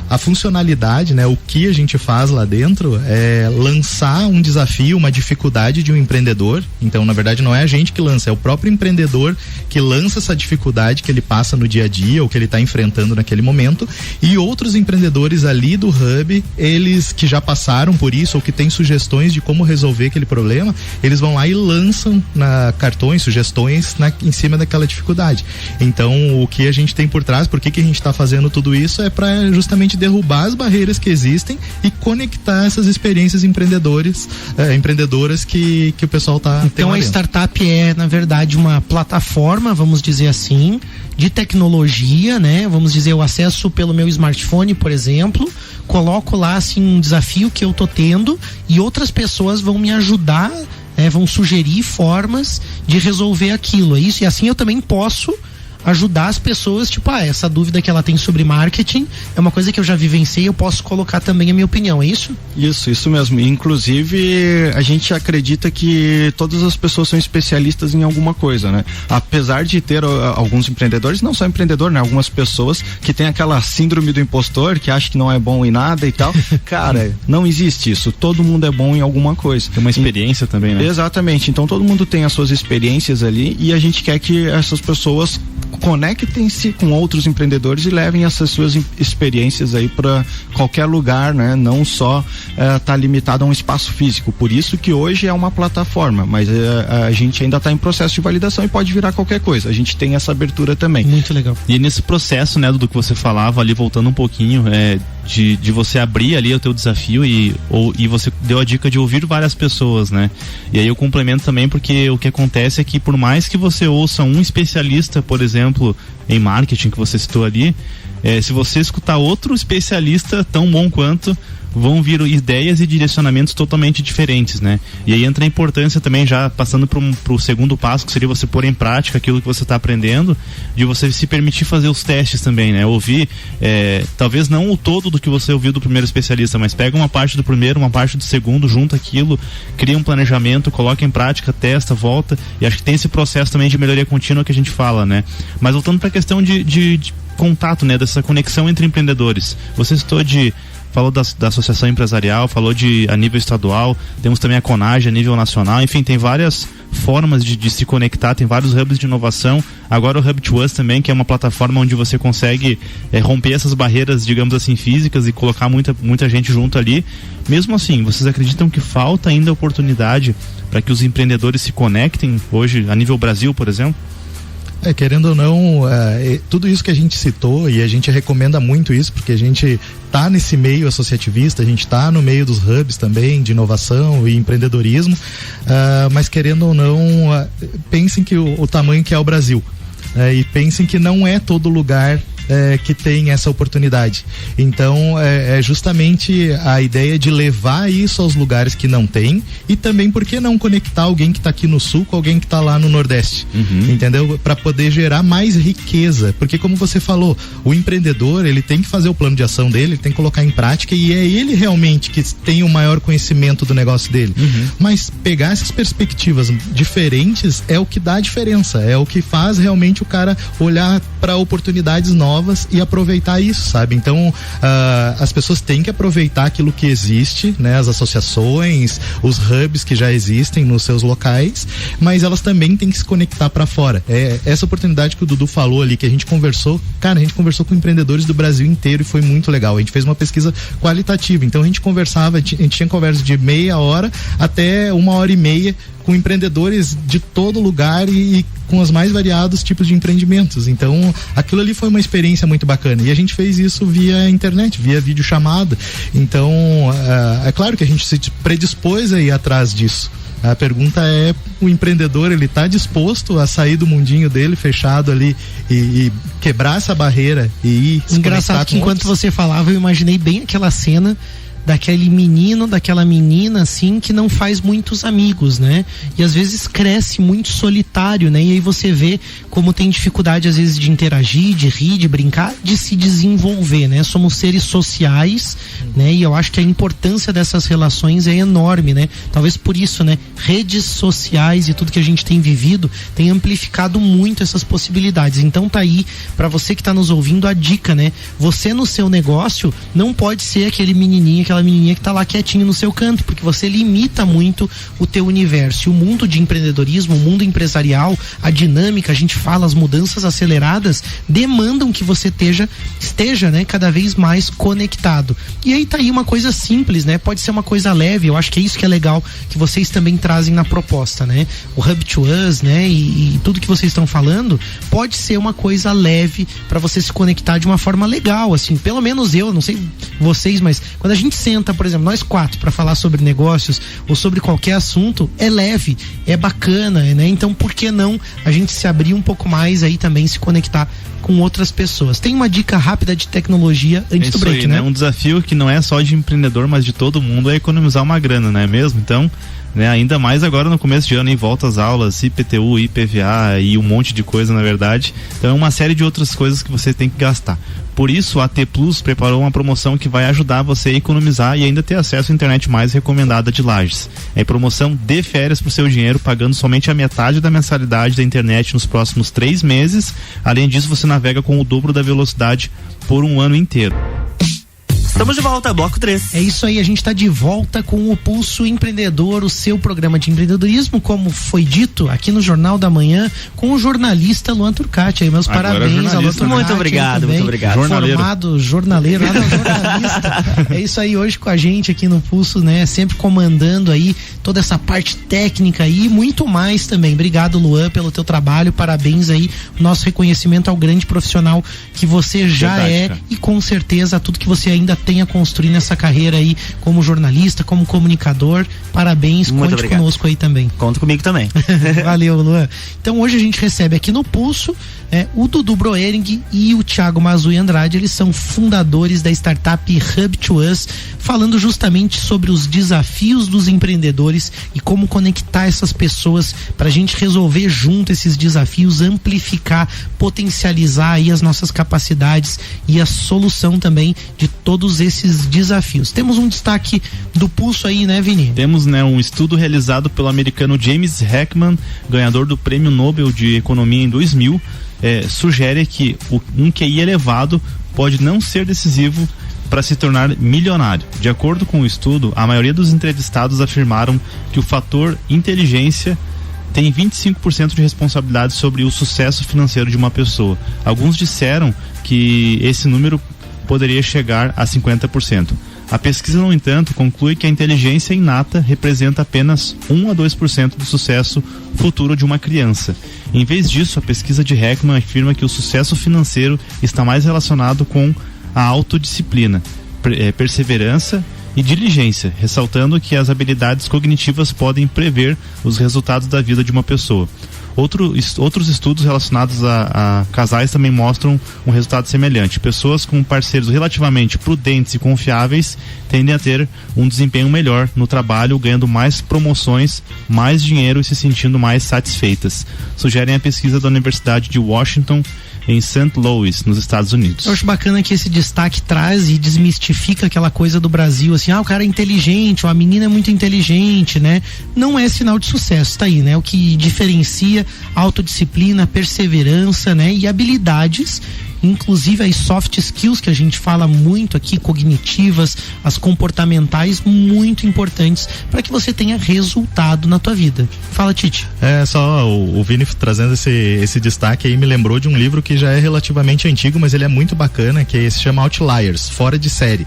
A funcionalidade, né, o que a gente faz lá dentro é lançar um desafio, uma dificuldade de um empreendedor. Então, na verdade, não é a gente que lança, é o próprio empreendedor que lança essa dificuldade que ele passa no dia a dia ou que ele está enfrentando naquele momento. E outros empreendedores ali do Hub, eles que já passaram por isso ou que têm sugestões de como resolver aquele problema, eles vão lá e lançam cartões, sugestões em cima daquela dificuldade. Então, o que a gente tem por trás, por que a gente está fazendo tudo isso, é para justamente derrubar as barreiras que existem e conectar essas experiências empreendedoras que o pessoal está. Então a startup é, na verdade, uma plataforma, vamos dizer assim, de tecnologia, né? Vamos dizer, o acesso pelo meu smartphone, por exemplo, coloco lá assim um desafio que eu tô tendo e outras pessoas vão me ajudar, vão sugerir formas de resolver aquilo, é isso? E assim eu também posso ajudar as pessoas, tipo, essa dúvida que ela tem sobre marketing é uma coisa que eu já vivenciei, eu posso colocar também a minha opinião, é isso? Isso mesmo. Inclusive, a gente acredita que todas as pessoas são especialistas em alguma coisa, né? Apesar de ter alguns empreendedores, não só empreendedor, né? Algumas pessoas que têm aquela síndrome do impostor, que acham que não é bom em nada e tal. Cara, não existe isso. Todo mundo é bom em alguma coisa. Tem uma experiência também, né? Exatamente. Então, todo mundo tem as suas experiências ali e a gente quer que essas pessoas conectem-se com outros empreendedores e levem essas suas experiências aí para qualquer lugar, né? Não só tá limitado a um espaço físico. Por isso que hoje é uma plataforma, mas a gente ainda está em processo de validação e pode virar qualquer coisa. A gente tem essa abertura também. Muito legal. E nesse processo, né, do que você falava ali, voltando um pouquinho, de você abrir ali o teu desafio e você deu a dica de ouvir várias pessoas, né? E aí eu complemento também porque o que acontece é que por mais que você ouça um especialista, por exemplo, em marketing que você citou ali, se você escutar outro especialista tão bom quanto, vão vir ideias e direcionamentos totalmente diferentes, né? E aí entra a importância também, já passando pro segundo passo, que seria você pôr em prática aquilo que você está aprendendo, de você se permitir fazer os testes também, né? Ouvir, talvez não o todo do que você ouviu do primeiro especialista, mas pega uma parte do primeiro, uma parte do segundo, junta aquilo, cria um planejamento, coloca em prática, testa, volta, e acho que tem esse processo também de melhoria contínua que a gente fala, né? Mas voltando para a questão de contato, né? Dessa conexão entre empreendedores. Você falou da associação empresarial, falou a nível estadual, temos também a CONAGE a nível nacional, enfim, tem várias formas de se conectar, tem vários hubs de inovação, agora o Hub2Us também, que é uma plataforma onde você consegue romper essas barreiras, digamos assim, físicas e colocar muita gente junto ali. Mesmo assim, vocês acreditam que falta ainda oportunidade para que os empreendedores se conectem hoje, a nível Brasil, por exemplo? Querendo ou não, tudo isso que a gente citou, e a gente recomenda muito isso, porque a gente tá nesse meio associativista, a gente tá no meio dos hubs também, de inovação e empreendedorismo, mas querendo ou não, pensem que o tamanho que é o Brasil, e pensem que não é todo lugar que tem essa oportunidade. Então, é justamente a ideia de levar isso aos lugares que não tem, e também, por que não conectar alguém que está aqui no sul com alguém que está lá no Nordeste, entendeu? Para poder gerar mais riqueza, porque como você falou, o empreendedor, ele tem que fazer o plano de ação dele, ele tem que colocar em prática, e é ele realmente que tem o maior conhecimento do negócio dele. Mas pegar essas perspectivas diferentes é o que dá a diferença, é o que faz realmente o cara olhar para oportunidades novas e aproveitar isso, sabe? Então, as pessoas têm que aproveitar aquilo que existe, né? As associações, os hubs que já existem nos seus locais, mas elas também têm que se conectar para fora. Essa oportunidade que o Dudu falou ali, que a gente conversou com empreendedores do Brasil inteiro e foi muito legal. A gente fez uma pesquisa qualitativa, então a gente tinha conversa de meia hora até 1h30 com empreendedores de todo lugar e com os mais variados tipos de empreendimentos. Então, aquilo ali foi uma experiência muito bacana. E a gente fez isso via internet, via videochamada. Então, é claro que a gente se predispôs a ir atrás disso. A pergunta é, o empreendedor, ele está disposto a sair do mundinho dele fechado ali e quebrar essa barreira e ir se Engraçado que enquanto você falava, eu imaginei bem aquela cena daquele menino, daquela menina, assim, que não faz muitos amigos, né? E às vezes cresce muito solitário, né? E aí você vê como tem dificuldade, às vezes, de interagir, de rir, de brincar, de se desenvolver, né? Somos seres sociais, né? E eu acho que a importância dessas relações é enorme, né? Talvez por isso, né? Redes sociais e tudo que a gente tem vivido tem amplificado muito essas possibilidades. Então tá aí, pra você que tá nos ouvindo, a dica, né? Você no seu negócio não pode ser aquele menininho, aquela menininha que tá lá quietinho no seu canto, porque você limita muito o teu universo. E o mundo de empreendedorismo, o mundo empresarial, a dinâmica, a gente fala, as mudanças aceleradas demandam que você esteja, né, cada vez mais conectado. E aí tá aí uma coisa simples, né? Pode ser uma coisa leve, eu acho que é isso que é legal, que vocês também trazem na proposta, né? O Hub to Us, né? E tudo que vocês estão falando pode ser uma coisa leve para você se conectar de uma forma legal, assim, pelo menos eu, não sei vocês, mas quando a gente senta, por exemplo, nós 4 para falar sobre negócios ou sobre qualquer assunto, é leve, é bacana, né? Então por que não a gente se abrir um pouco mais aí também, se conectar com outras pessoas? Tem uma dica rápida de tecnologia antes do break, aí, né? Um desafio que não é só de empreendedor, mas de todo mundo, é economizar uma grana, não é mesmo? Então, né, ainda mais agora no começo de ano, em volta às aulas, IPTU, IPVA e um monte de coisa, na verdade. Então é uma série de outras coisas que você tem que gastar. Por isso, a AT Plus preparou uma promoção que vai ajudar você a economizar e ainda ter acesso à internet mais recomendada de Lages. É promoção de férias pro seu dinheiro, pagando somente a metade da mensalidade da internet nos próximos 3 meses. Além disso, você navega com o dobro da velocidade por um ano inteiro. Estamos de volta, bloco 3. É isso aí, a gente está de volta com o Pulso Empreendedor, o seu programa de empreendedorismo, como foi dito aqui no Jornal da Manhã, com o jornalista Luan Turcati. Aí, meus parabéns ao Luan Turcati. Muito obrigado, muito obrigado. Formado jornaleiro, jornalista. É isso aí, hoje com a gente aqui no Pulso, né? Sempre comandando aí toda essa parte técnica e muito mais também. Obrigado, Luan, pelo teu trabalho, parabéns aí, nosso reconhecimento ao grande profissional que você já e com certeza tudo que você ainda tem a construir nessa carreira aí como jornalista, como comunicador. Parabéns, muito conte obrigado. Conosco aí também. Conta comigo também. Valeu, Luan. Então hoje a gente recebe aqui no Pulso o Dudu Broering e o Thiago Mazui Andrade. Eles são fundadores da startup Hub to Us, falando justamente sobre os desafios dos empreendedores e como conectar essas pessoas para a gente resolver junto esses desafios, amplificar, potencializar aí as nossas capacidades e a solução também de todos esses desafios. Temos um destaque do Pulso aí, né, Vini? Temos, né, um estudo realizado pelo americano James Heckman, ganhador do Prêmio Nobel de Economia em 2000, sugere que um QI elevado pode não ser decisivo para se tornar milionário. De acordo com o estudo, a maioria dos entrevistados afirmaram que o fator inteligência tem 25% de responsabilidade sobre o sucesso financeiro de uma pessoa. Alguns disseram que esse número poderia chegar a 50%. A pesquisa, no entanto, conclui que a inteligência inata representa apenas 1 a 2% do sucesso futuro de uma criança. Em vez disso, a pesquisa de Heckman afirma que o sucesso financeiro está mais relacionado com a autodisciplina, perseverança e diligência, ressaltando que as habilidades cognitivas podem prever os resultados da vida de uma pessoa. Outros estudos relacionados a casais também mostram um resultado semelhante. Pessoas com parceiros relativamente prudentes e confiáveis tendem a ter um desempenho melhor no trabalho, ganhando mais promoções, mais dinheiro e se sentindo mais satisfeitas. Sugerem a pesquisa da Universidade de Washington em St. Louis, nos Estados Unidos. Eu acho bacana que esse destaque traz e desmistifica aquela coisa do Brasil, assim, o cara é inteligente, ou a menina é muito inteligente, né? Não é sinal de sucesso, tá aí, né? O que diferencia autodisciplina, perseverança, né? E habilidades inclusive as soft skills que a gente fala muito aqui, cognitivas, as comportamentais, muito importantes para que você tenha resultado na tua vida. Fala, Tite. Só o Vini trazendo esse destaque aí me lembrou de um livro que já é relativamente antigo, mas ele é muito bacana, que se chama Outliers, Fora de Série,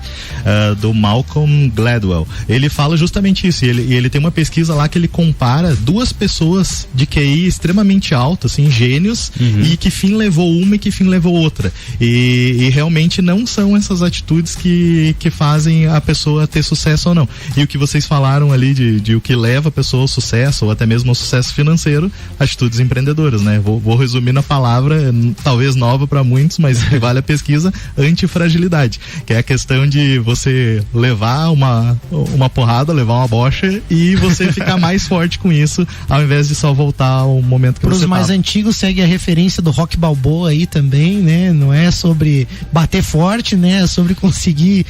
do Malcolm Gladwell. Ele fala justamente isso, e ele tem uma pesquisa lá que ele compara duas pessoas de QI extremamente alto, assim, gênios, e que fim levou uma e que fim levou outra. E realmente não são essas atitudes que fazem a pessoa ter sucesso ou não. E o que vocês falaram ali de o que leva a pessoa ao sucesso, ou até mesmo ao sucesso financeiro, atitudes empreendedoras, né? Vou resumir na palavra, talvez nova para muitos, mas vale a pesquisa, antifragilidade, que é a questão de você levar uma porrada, levar uma bocha e você ficar mais forte com isso, ao invés de só voltar ao momento que você Para os mais antigos, segue a referência do Rock Balboa aí também, né? Não é sobre bater forte, né? É sobre conseguir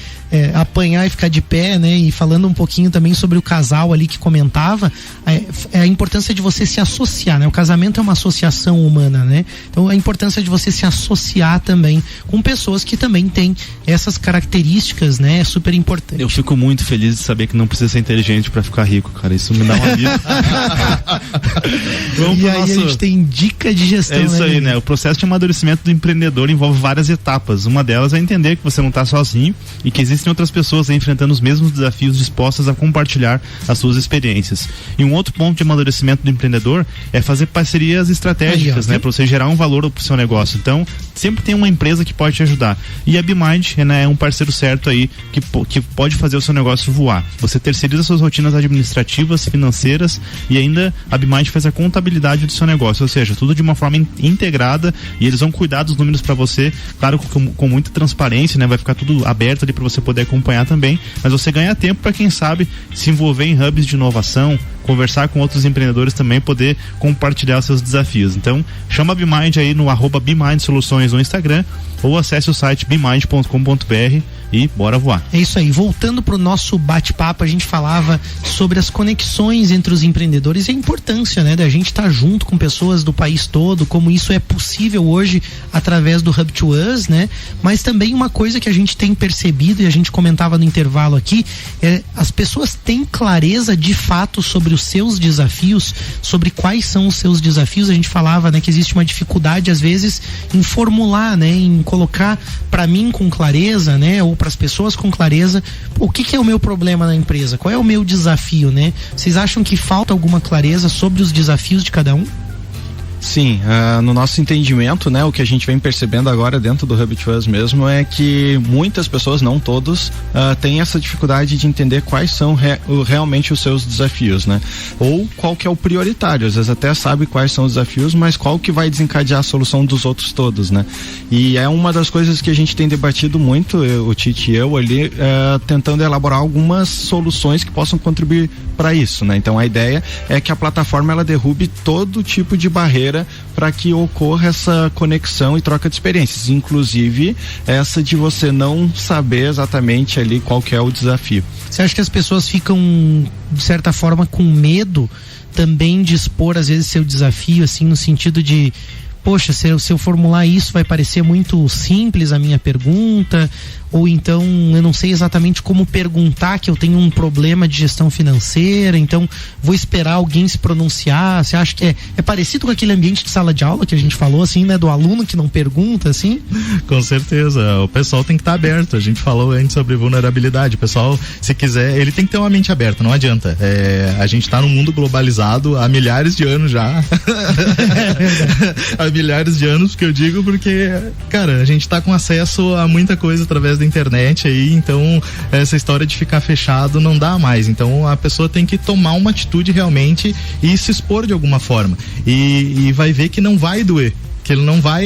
apanhar e ficar de pé, né? E falando um pouquinho também sobre o casal ali que comentava, a importância de você se associar, né? O casamento é uma associação humana, né? Então a importância de você se associar também com pessoas que também têm essas características, né? É super importante. Eu fico muito feliz de saber que não precisa ser inteligente pra ficar rico, cara. Isso me dá um alívio. E aí a gente tem dica de gestão. É isso aí, né? O processo de amadurecimento do empreendedor envolve várias etapas. Uma delas é entender que você não está sozinho e que existem outras pessoas enfrentando os mesmos desafios, dispostas a compartilhar as suas experiências. E um outro ponto de amadurecimento do empreendedor é fazer parcerias estratégicas, né? Para você gerar um valor pro seu negócio. Então, sempre tem uma empresa que pode te ajudar. E a BeMind, né, é um parceiro certo aí que pode fazer o seu negócio voar. Você terceiriza suas rotinas administrativas, financeiras, e ainda a BeMind faz a contabilidade do seu negócio, ou seja, tudo de uma forma integrada, e eles vão cuidar dos números para você, claro, com muita transparência, né? Vai ficar tudo aberto ali para você poder acompanhar também, mas você ganha tempo para quem sabe se envolver em hubs de inovação, conversar com outros empreendedores também, poder compartilhar seus desafios. Então, chama a BeMind aí no @BeMind Soluções no Instagram, ou acesse o site bemind.com.br e bora voar. É isso aí. Voltando pro nosso bate-papo, a gente falava sobre as conexões entre os empreendedores e a importância, né, da gente estar junto com pessoas do país todo, como isso é possível hoje através do Hub to Us, né? Mas também uma coisa que a gente tem percebido, e a gente comentava no intervalo aqui, as pessoas têm clareza de fato sobre os seus desafios, sobre quais são os seus desafios. A gente falava, né, que existe uma dificuldade às vezes em formular, né, em colocar para mim com clareza, né, ou para as pessoas com clareza, o que é o meu problema na empresa, qual é o meu desafio, né? Vocês acham que falta alguma clareza sobre os desafios de cada um? Sim, no nosso entendimento, né, o que a gente vem percebendo agora dentro do Hub to Us mesmo é que muitas pessoas, não todos, têm essa dificuldade de entender quais são realmente os seus desafios, né? Ou qual que é o prioritário, às vezes até sabe quais são os desafios, mas qual que vai desencadear a solução dos outros todos, né? E é uma das coisas que a gente tem debatido muito, o Tite e eu ali, tentando elaborar algumas soluções que possam contribuir para isso, né? Então a ideia é que a plataforma ela derrube todo tipo de barreira para que ocorra essa conexão e troca de experiências, inclusive essa de você não saber exatamente ali qual que é o desafio. Você acha que as pessoas ficam, de certa forma, com medo também de expor às vezes seu desafio, assim, no sentido de, poxa, se eu formular isso vai parecer muito simples a minha pergunta, ou então eu não sei exatamente como perguntar que eu tenho um problema de gestão financeira, então vou esperar alguém se pronunciar. Você acha que é parecido com aquele ambiente de sala de aula que a gente falou, assim, né, do aluno que não pergunta, assim? Com certeza, o pessoal tem que estar aberto. A gente falou antes sobre vulnerabilidade. O pessoal, se quiser, ele tem que ter uma mente aberta, não adianta. A gente está num mundo globalizado há milhares de anos já. Há milhares de anos, que eu digo, porque, cara, a gente está com acesso a muita coisa através da internet aí, então essa história de ficar fechado não dá mais. Então a pessoa tem que tomar uma atitude realmente e se expor de alguma forma, e vai ver que não vai doer, que ele não vai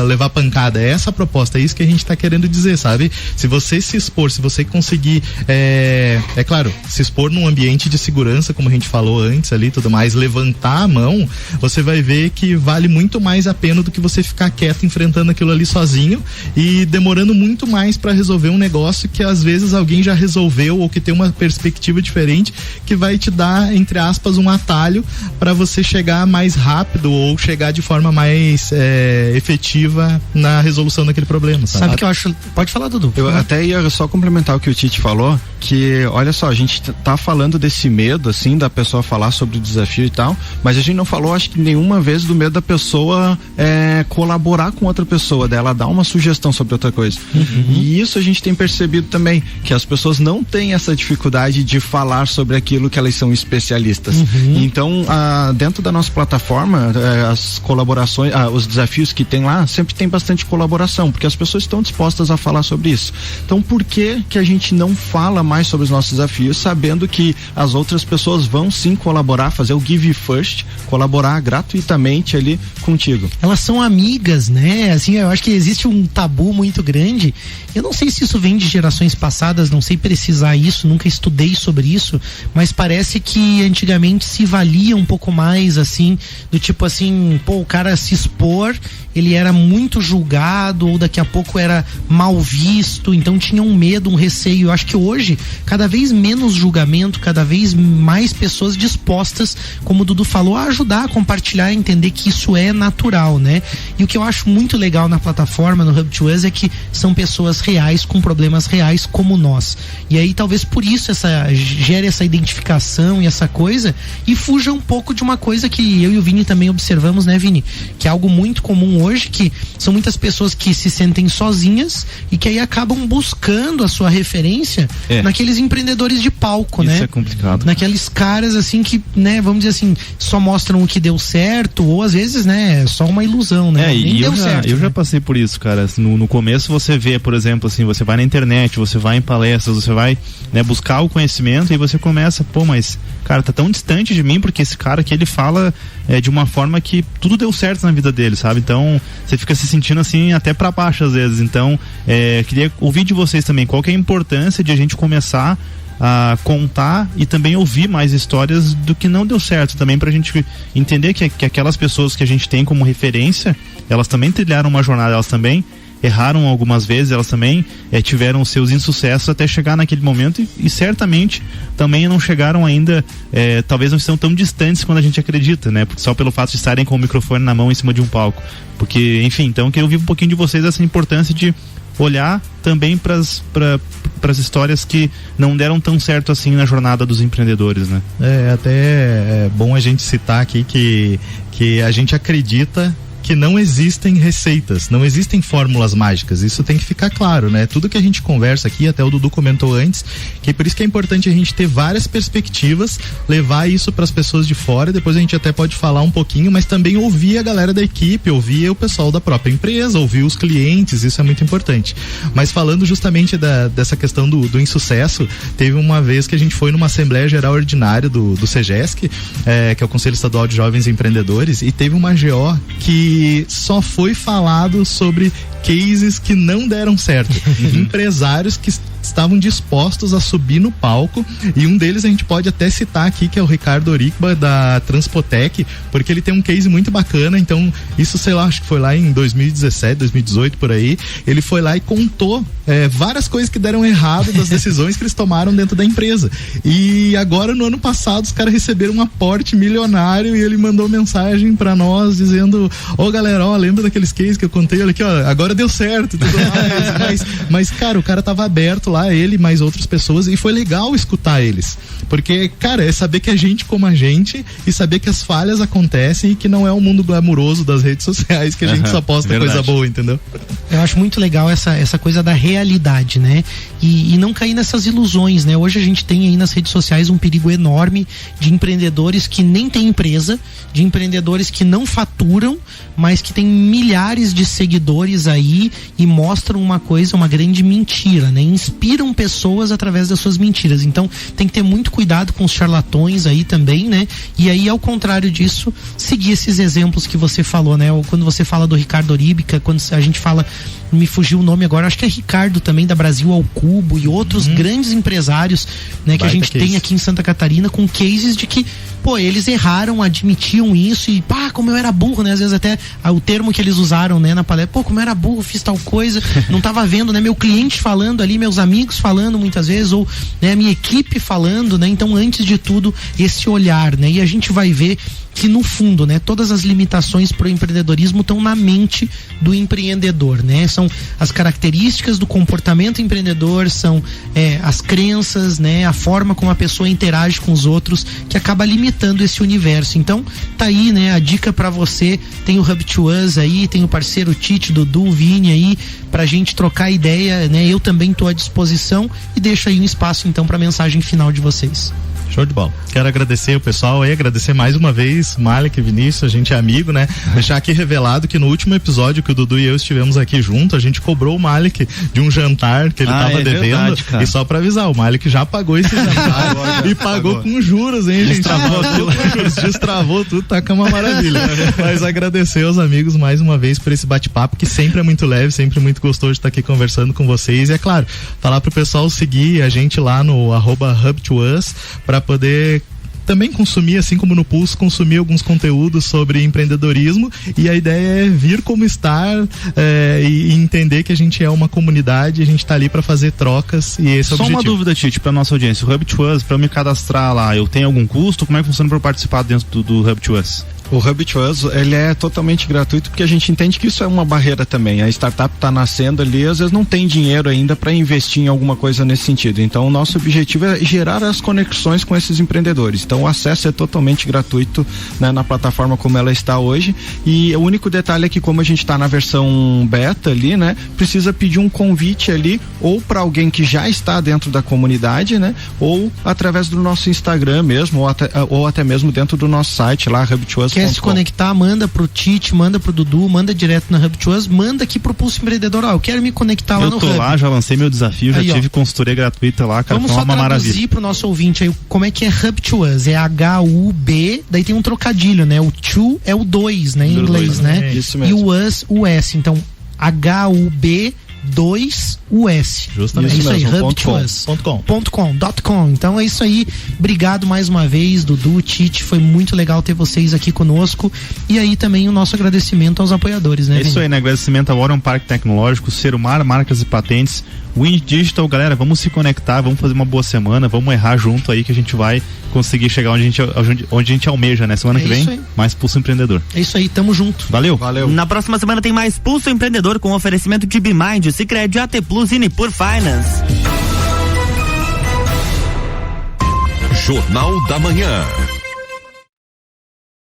levar pancada. É essa a proposta, é isso que a gente tá querendo dizer, sabe? Se você se expor, se você conseguir, é claro, se expor num ambiente de segurança, como a gente falou antes ali, tudo mais, levantar a mão, você vai ver que vale muito mais a pena do que você ficar quieto enfrentando aquilo ali sozinho e demorando muito mais para resolver um negócio que às vezes alguém já resolveu, ou que tem uma perspectiva diferente, que vai te dar, entre aspas, um atalho para você chegar mais rápido ou chegar de forma mais mais efetiva na resolução daquele problema. Sabe o que eu acho? Pode falar, Dudu. Eu até ia só complementar o que o Tite falou, que olha só, a gente tá falando desse medo, assim, da pessoa falar sobre o desafio e tal, mas a gente não falou, acho que nenhuma vez, do medo da pessoa colaborar com outra pessoa, dela dar uma sugestão sobre outra coisa. E isso a gente tem percebido também, que as pessoas não têm essa dificuldade de falar sobre aquilo que elas são especialistas. Então, dentro da nossa plataforma, as colaborações, os desafios que tem lá, sempre tem bastante colaboração, porque as pessoas estão dispostas a falar sobre isso. Então, por que a gente não fala mais sobre os nossos desafios, sabendo que as outras pessoas vão sim colaborar, fazer o Give First, colaborar gratuitamente ali contigo? Elas são amigas, né? Assim, eu acho que existe um tabu muito grande. Eu não sei se isso vem de gerações passadas, não sei precisar isso, nunca estudei sobre isso, mas parece que antigamente se valia um pouco mais, assim, do tipo assim, pô, o cara se expor, ele era muito julgado, ou daqui a pouco era mal visto, então tinha um medo, um receio. Eu acho que hoje, cada vez menos julgamento, cada vez mais pessoas dispostas, como o Dudu falou, a ajudar, a compartilhar, a entender que isso é natural, né? E o que eu acho muito legal na plataforma, no Hub to Us, é que são pessoas reais, com problemas reais como nós. E aí talvez por isso gere essa identificação e essa coisa, e fuja um pouco de uma coisa que eu e o Vini também observamos, né, Vini? Que é algo muito comum hoje, que são muitas pessoas que se sentem sozinhas e que aí acabam buscando a sua referência naqueles empreendedores de palco, isso, né? Isso é complicado. Naqueles caras assim que, né, vamos dizer assim, só mostram o que deu certo, ou às vezes, né, só uma ilusão, né? E eu já passei por isso, cara. No começo você vê, por exemplo, assim, você vai na internet, você vai em palestras, você vai, né, buscar o conhecimento e você começa, pô, mas, cara, tá tão distante de mim, porque esse cara aqui, ele fala de uma forma que tudo deu certo na vida dele, sabe? Então, você fica se sentindo assim, até pra baixo às vezes. Então, queria ouvir de vocês também, qual que é a importância de a gente começar a contar e também ouvir mais histórias do que não deu certo também, pra gente entender que aquelas pessoas que a gente tem como referência, elas também trilharam uma jornada, elas também erraram algumas vezes, elas também tiveram seus insucessos até chegar naquele momento e certamente também não chegaram ainda, talvez não estão tão distantes quando a gente acredita, né? Só pelo fato de estarem com o microfone na mão em cima de um palco. Porque, enfim, então eu queria ouvir um pouquinho de vocês essa importância de olhar também para as histórias que não deram tão certo assim na jornada dos empreendedores, né? Até é bom a gente citar aqui que a gente acredita que não existem receitas, não existem fórmulas mágicas, isso tem que ficar claro, né? Tudo que a gente conversa aqui, até o Dudu comentou antes, que por isso que é importante a gente ter várias perspectivas, levar isso para as pessoas de fora, depois a gente até pode falar um pouquinho, mas também ouvir a galera da equipe, ouvir o pessoal da própria empresa, ouvir os clientes, isso é muito importante. Mas falando justamente dessa questão do insucesso, teve uma vez que a gente foi numa Assembleia Geral Ordinária do CEGESC, que é o Conselho Estadual de Jovens Empreendedores, e teve uma GO que só foi falado sobre cases que não deram certo. Empresários que estavam dispostos a subir no palco, e um deles a gente pode até citar aqui, que é o Ricardo Oricba, da Transpotec, porque ele tem um case muito bacana. Então isso, sei lá, acho que foi lá em 2017, 2018, por aí, ele foi lá e contou várias coisas que deram errado das decisões que eles tomaram dentro da empresa, e agora no ano passado os caras receberam um aporte milionário e ele mandou mensagem pra nós dizendo: ô galera, ó, lembra daqueles cases que eu contei? Olha aqui, ó, agora deu certo e tudo mais. mas cara, o cara tava aberto lá, ele e mais outras pessoas, e foi legal escutar eles, porque, cara, é saber que a gente como a gente, e saber que as falhas acontecem e que não é o mundo glamuroso das redes sociais que a gente só posta coisa boa, entendeu? Eu acho muito legal essa coisa da realidade, né? E não cair nessas ilusões, né? Hoje a gente tem aí nas redes sociais um perigo enorme de empreendedores que nem têm empresa, de empreendedores que não faturam, mas que tem milhares de seguidores aí e mostram uma coisa, uma grande mentira, né? Inspiram pessoas através das suas mentiras. Então tem que ter muito cuidado com os charlatões aí também, né? E aí, ao contrário disso, seguir esses exemplos que você falou, né? Ou quando você fala do Ricardo Oríbica, quando a gente fala, me fugiu o nome agora, acho que é Ricardo também, da Brasil ao Cubo, e outros grandes empresários, né, que a gente tem aqui em Santa Catarina, com cases de que, pô, eles erraram, admitiam isso, e pá, como eu era burro, né? Às vezes até o termo que eles usaram, né, na palestra, pô, como eu era burro, fiz tal coisa, não tava vendo, né, meu cliente falando ali, meus amigos falando muitas vezes, ou, né, a minha equipe falando, né? Então, antes de tudo, esse olhar, né? E a gente vai ver que no fundo, né, todas as limitações para o empreendedorismo estão na mente do empreendedor, né? São as características do comportamento empreendedor, são as crenças, né, a forma como a pessoa interage com os outros que acaba limitando esse universo. Então, tá aí, né, a dica para você. Tem o Hub to Us aí, tem o parceiro Tite, Dudu, Vini aí pra gente trocar ideia, né? Eu também tô à disposição e deixo aí um espaço então para mensagem final de vocês. Show de bola. Quero agradecer o pessoal aí, agradecer mais uma vez, Malik e Vinícius, a gente é amigo, né? Deixar aqui revelado que no último episódio que o Dudu e eu estivemos aqui junto, a gente cobrou o Malik de um jantar que ele tava devendo. Verdade, e só pra avisar, o Malik já pagou esse jantar e pagou com juros, hein, gente? Destravou tudo, tá com uma maravilha. Mas agradecer aos amigos mais uma vez por esse bate-papo, que sempre é muito leve, sempre muito gostoso de estar aqui conversando com vocês. E é claro, falar pro pessoal seguir a gente lá no @HubToUs para poder também consumir, assim como no Pulso, consumir alguns conteúdos sobre empreendedorismo, e a ideia é vir como estar e entender que a gente é uma comunidade, a gente tá ali para fazer trocas, e esse é o objetivo. Só uma dúvida, Tite, pra nossa audiência, o Hub2Us, pra eu me cadastrar lá, eu tenho algum custo? Como é que funciona para participar dentro do Hub2Us? O Hub2Us, ele é totalmente gratuito, porque a gente entende que isso é uma barreira também. A startup está nascendo ali, às vezes não tem dinheiro ainda para investir em alguma coisa nesse sentido. Então, o nosso objetivo é gerar as conexões com esses empreendedores. Então, o acesso é totalmente gratuito, né, na plataforma como ela está hoje. E o único detalhe é que, como a gente está na versão beta ali, né, precisa pedir um convite ali, ou para alguém que já está dentro da comunidade, né, ou através do nosso Instagram mesmo, ou até mesmo dentro do nosso site lá, Hub2Us. Quer se conectar, manda pro Tite, manda pro Dudu, manda direto na Hub2Us, manda aqui pro Pulso Empreendedor. Eu quero me conectar lá no Hub. Eu tô lá, já lancei meu desafio, já tive consultoria gratuita lá, cara. Vamos só traduzir pro nosso ouvinte aí como é que é Hub2Us. É H-U-B, daí tem um trocadilho, né? O to é o 2, né? Em inglês, né? Isso mesmo. E o us, o S. Então, H-U-B 2US. Justamente. É isso aí, hub2us.com. Então é isso aí. Obrigado mais uma vez, Dudu, Tite. Foi muito legal ter vocês aqui conosco. E aí também o nosso agradecimento aos apoiadores, né? É isso aí, né? Agradecimento ao Orion Parque Tecnológico, Serumar, Marcas e Patentes, Wind Digital. Galera, vamos se conectar, vamos fazer uma boa semana, vamos errar junto aí que a gente vai conseguir chegar onde a gente almeja, né? Semana que vem, mais Pulso Empreendedor. É isso aí, tamo junto. Valeu. Na próxima semana tem mais Pulso Empreendedor com oferecimento de BeMind, Sicredi, AT Plus e Nipur Finance. Jornal da Manhã.